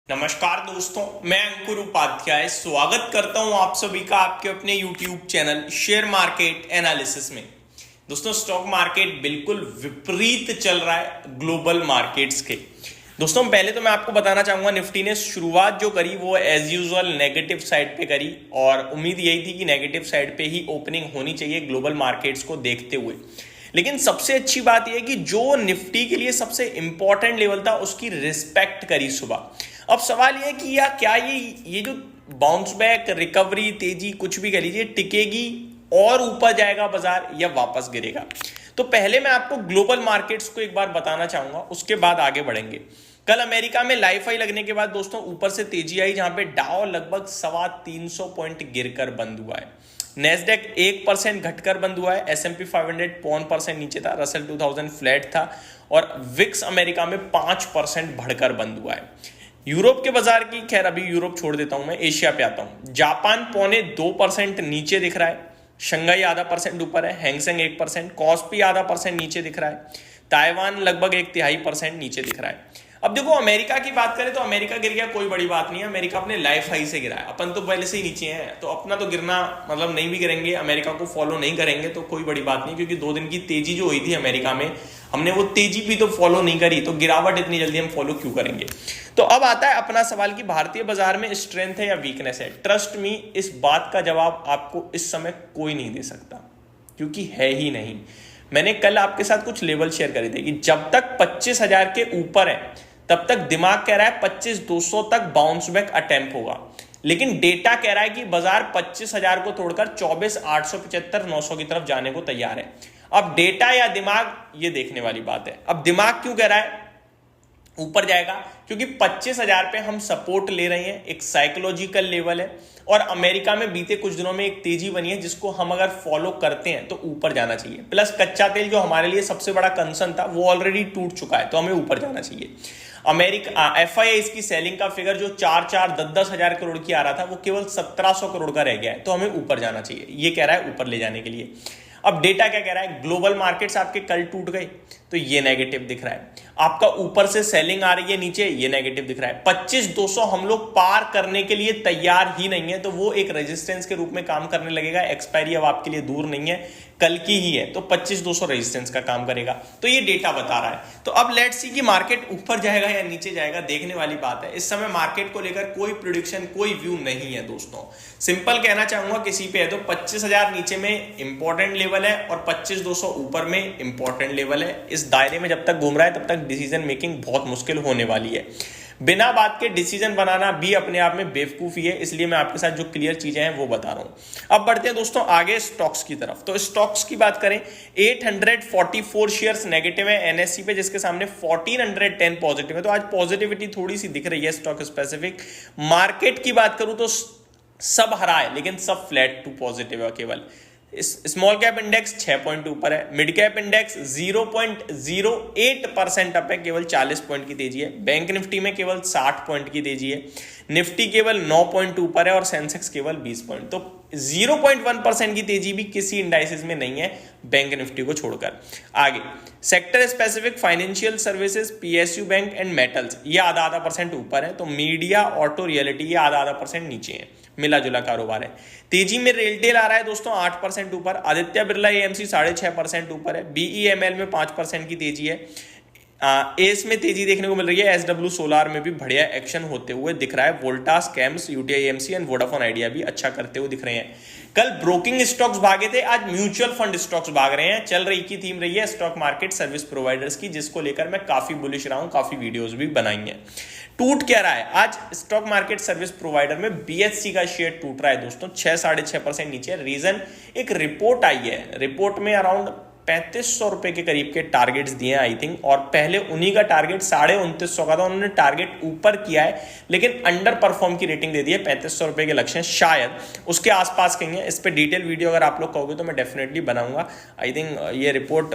नमस्कार दोस्तों, मैं अंकुर उपाध्याय स्वागत करता हूं आप सभी का आपके अपने YouTube channel share market analysis में। दोस्तों, स्टॉक मार्केट बिल्कुल विपरीत चल रहा है ग्लोबल मार्केट्स के। दोस्तों, पहले तो मैं आपको बताना चाहूंगा, निफ्टी ने शुरुआत जो करी वो एज यूजुअल नेगेटिव साइड पे करी और उम्मीद यही थी कि नेगेटिव साइड पे ही ओपनिंग होनी चाहिए ग्लोबल मार्केट्स को देखते हुए। लेकिन सबसे अच्छी बात यह है कि जो निफ्टी के लिए सबसे इंपॉर्टेंट लेवल था उसकी रिस्पेक्ट करी सुबह। अब सवाल यह है कि क्या ये जो बाउंस बैक, रिकवरी, तेजी कुछ भी कह लीजिए, टिकेगी और ऊपर जाएगा बाजार या वापस गिरेगा। तो पहले मैं आपको ग्लोबल मार्केट्स को एक बार बताना चाहूंगा, उसके बाद आगे बढ़ेंगे। कल अमेरिका में लाइफ हाई लगने के बाद दोस्तों ऊपर से तेजी आई, जहां पे डाउ लगभग 325 पॉइंट गिरकर बंद हुआ है। नेस्डेक 1% घटकर बंद हुआ है। S&P 500 0.5% नीचे था। रसल 2000 फ्लैट था और विक्स अमेरिका में 5% बढ़कर बंद हुआ है। यूरोप के बाजार की, खैर अभी यूरोप छोड़ देता हूं, मैं एशिया पे आता हूं। जापान 0.25% नीचे दिख रहा है। शंघाई आधा % ऊपर है। हैंगसेंग 1%, कॉस्पी आधा % नीचे दिख रहा है। ताइवान लगभग 1/3% नीचे दिख रहा है। अब देखो, अमेरिका की बात करें तो अमेरिका गिर गया, कोई बड़ी बात नहीं है। अमेरिका अपने लाइफ हाई से गिरा है, अपन तो पहले से ही नीचे हैं, तो अपना तो गिरना मतलब नहीं भी गिरेंगे, अमेरिका को फॉलो नहीं करेंगे तो कोई बड़ी बात नहीं, क्योंकि 2 दिन की तेजी जो हुई थी अमेरिका में, हमने वो तेजी भी तो फॉलो नहीं करी, तो गिरावट इतनी जल्दी हम फॉलो क्यों करेंगे। तो अब आता है अपना सवाल कि भारतीय बाजार में स्ट्रेंथ है या वीकनेस है। ट्रस्ट मी, इस बात का जवाब आपको इस समय कोई नहीं दे सकता, क्योंकि है ही नहीं। मैंने कल आपके साथ कुछ लेवल शेयर करे थे कि जब तक 25,000 के ऊपर है तब तक दिमाग कह रहा है 25,200 तक बाउंस बैक अटेम्प्ट होगा, लेकिन डेटा कह रहा है कि बाजार 25,000 को तोड़कर 24,875 900 की तरफ जाने को तैयार है। अब डेटा या दिमाग, ये देखने वाली बात है। अब दिमाग क्यों कह रहा है ऊपर जाएगा? क्योंकि 25,000 पे हम सपोर्ट ले रहे हैं, एक साइकोलॉजिकल लेवल है, और अमेरिका में बीते कुछ दिनों में एक तेजी बनी है जिसको हम अगर फॉलो करते हैं तो ऊपर जाना चाहिए। प्लस कच्चा तेल जो हमारे लिए सबसे बड़ा कंसर्न था वो ऑलरेडी टूट चुका है, तो हमें ऊपर जाना चाहिए। अमेरिका FII की सेलिंग का फिगर जो 10-10 हजार करोड़ की आ रहा था वो केवल 1700 करोड़ का रह गया है, तो हमें ऊपर जाना चाहिए, ये कह रहा है ऊपर ले जाने के लिए। अब डेटा क्या कह रहा है? ग्लोबल मार्केट्स आपके कल टूट गए तो ये नेगेटिव दिख रहा है। आपका ऊपर से सेलिंग आ रही है नीचे, ये नेगेटिव दिख रहा है। 25,200 हम लोग पार करने के लिए तैयार ही नहीं है, तो वो एक रेजिस्टेंस के रूप में काम करने लगेगा। एक्सपायरी अब आपके लिए दूर नहीं है, कल की ही है, तो 25,200 रेजिस्टेंस का काम करेगा। तो ये डेटा बता रहा है। तो अब लेट्स सी कि मार्केट ऊपर जाएगा या नीचे जाएगा, देखने वाली बात है। इस समय मार्केट को लेकर कोई प्रेडिक्शन, कोई व्यू नहीं है दोस्तों। सिंपल कहना चाहूंगा, किसी पे है तो 25,000 नीचे में इंपॉर्टेंट लेवल है और 25,200 ऊपर में इंपॉर्टेंट लेवल है। इस दायरे में जब तक घूम रहा है तब तक डिसीजन मेकिंग बहुत मुश्किल होने वाली है। बिना बात के डिसीजन बनाना भी अपने आप में बेवकूफी है, इसलिए मैं आपके साथ जो क्लियर चीजें हैं वो बता रहा हूं। अब बढ़ते हैं दोस्तों आगे स्टॉक्स की तरफ। तो स्टॉक्स की बात करें, 844 शेयर्स नेगेटिव है NSE पे, जिसके सामने 1410 पॉजिटिव है। तो आज पॉजिटिविटी थोड़ी सी दिख रही है स्टॉक स्पेसिफिक। मार्केट की बात करूं तो सब हरा है, लेकिन सब फ्लैट टू पॉजिटिव है केवल। स्मॉल कैप इंडेक्स 6 पॉइंट ऊपर है। मिड कैप इंडेक्स 0.08% अप है, केवल 40 पॉइंट की तेजी है। बैंक निफ्टी में केवल 60 पॉइंट की तेजी है। निफ्टी केवल 9 पॉइंट ऊपर है और सेंसेक्स केवल 20 पॉइंट। तो 0.1% की तेजी भी किसी इंडाइसेस में नहीं है बैंक निफ्टी को छोड़कर। आगे sector specific financial services, PSU bank and metals, ये आधा % ऊपर है। तो मीडिया, ऑटो, रियलिटी ये आधा % नीचे है। मिला जुला कारोबार है। तेजी में रेलटेल आ रहा है दोस्तों 8% ऊपर। आदित्य बिरला AMC 6.5% ऊपर है। BEML में 5% की तेजी है। एस में तेजी देखने को मिल रही है। SW सोलार में भी बढ़िया एक्शन होते हुए दिख रहा है। Voltas, camps, UTI AMC and Vodafone idea भी अच्छा करते हुए दिख रहे हैं। कल ब्रोकिंग स्टॉक्स भागे थे, आज म्यूचुअल फंड स्टॉक्स भाग रहे हैं। चल रही की थीम रही है स्टॉक मार्केट सर्विस प्रोवाइडर्स की, जिसको लेकर मैं काफी बुलिश रहा हूं, काफी वीडियोस भी बनाई हैं। टूट क्या रहा है आज स्टॉक मार्केट सर्विस प्रोवाइडर में? BSE का शेयर टूट रहा है दोस्तों, 6-6.5% नीचे। रीजन, एक रिपोर्ट आई है, रिपोर्ट में अराउंड 3500 रुपए के करीब के टारगेट्स दिए हैं आई थिंक, और पहले उन्हीं का टारगेट 2950 का था। उन्होंने टारगेट ऊपर किया है लेकिन अंडर परफॉर्म की रेटिंग दे दी है। 3500 रुपए के लक्ष्य शायद उसके आसपास कहीं है। इस पे डिटेल वीडियो अगर आप लोग कहोगे तो मैं डेफिनेटली बनाऊंगा। आई थिंक ये रिपोर्ट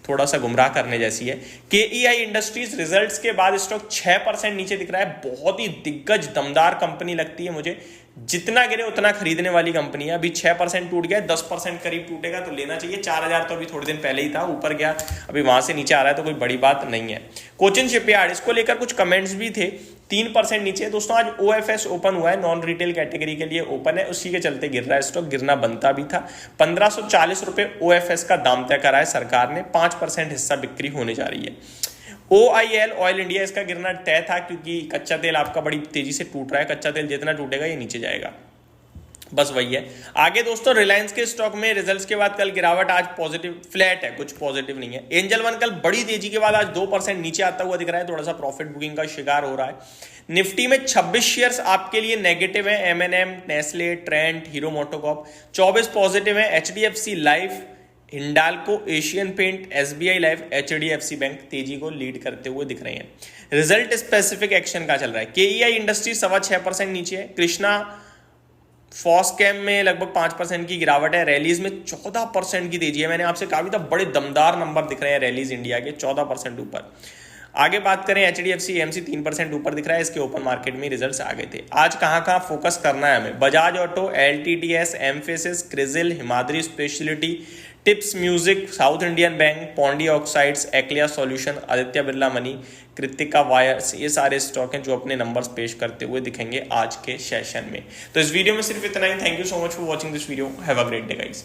थोड़ा सा गुमराह करने जैसी है। KEI इंडस्ट्रीज रिजल्ट्स के बाद स्टॉक 6% नीचे दिख रहा है। बहुत ही दिग्गज दमदार कंपनी लगती है मुझे, जितना गिरे उतना खरीदने वाली कंपनी है। अभी 6% टूट गया, 10% करीब टूटेगा तो लेना चाहिए। 4000 तो अभी थोड़े दिन पहले ही था, ऊपर गया, अभी वहां से नीचे आ रहा है तो कोई बड़ी बात नहीं है। कोचिन शिपयार्ड, इसको लेकर कुछ कमेंट्स भी थे, 3% नीचे। दोस्तों आज OFS ओपन हुआ है, नॉन रिटेल कैटेगरी के लिए ओपन है, उसी के चलते गिर रहा है स्टॉक, गिरना बनता भी था। 1540 रुपए OFS का दाम तय करा है सरकार ने, 5% हिस्सा बिक्री होने जा रही है। OIL ऑयल इंडिया, इसका गिरना तय था क्योंकि कच्चा तेल आपका बड़ी तेजी से टूट रहा है, कच्चा तेल जितना टूटेगा ये नीचे जाएगा, बस वही है। आगे दोस्तों रिलायंस के स्टॉक में रिजल्ट्स के बाद कल गिरावट, आज पॉजिटिव फ्लैट है, कुछ पॉजिटिव नहीं है। एंजल वन कल बड़ी तेजी के बाद आज 2% नीचे आता हुआ दिख रहा है, थोड़ा सा प्रॉफिट बुकिंग का शिकार हो रहा है। निफ्टी में 26 शेयर्स आपके लिए नेगेटिव है, M&M, Nestle, Trent, Hero MotoCorp. 24 positive है, HDFC Life, Hindalco, Asian Paint, SBI Life, HDFC Bank तेजी को लीड करते हुए दिख रहे हैं। रिजल्ट स्पेसिफिक एक्शन का चल रहा है। KEI इंडस्ट्री 6.25% नीचे है। कृष्णा फॉस्कैम में लगभग 5% की गिरावट है। रैलीज में 14% की तेजी है। मैंने आपसे कहा भी था बड़े दमदार नंबर दिख रहे हैं रैलीज इंडिया के, 14% ऊपर। आगे बात करें HDFC AMC 3% ऊपर दिख रहा है, इसके ओपन मार्केट में रिजल्ट्स आ गए थे। आज कहां फोकस करना है हमें? Bajaj auto, LTTS, Mphasis, Crisil, Himadri speciality, Tips music, south Indian bank, Pondy oxides, Accelya solution, Aditya Birla money, Kritika wires, ये सारे स्टॉक हैं जो अपने नंबर्स पेश करते हुए दिखेंगे आज के सेशन में। तो इस वीडियो में सिर्फ इतना ही। Thank you so much for watching this video. Have a great day guys.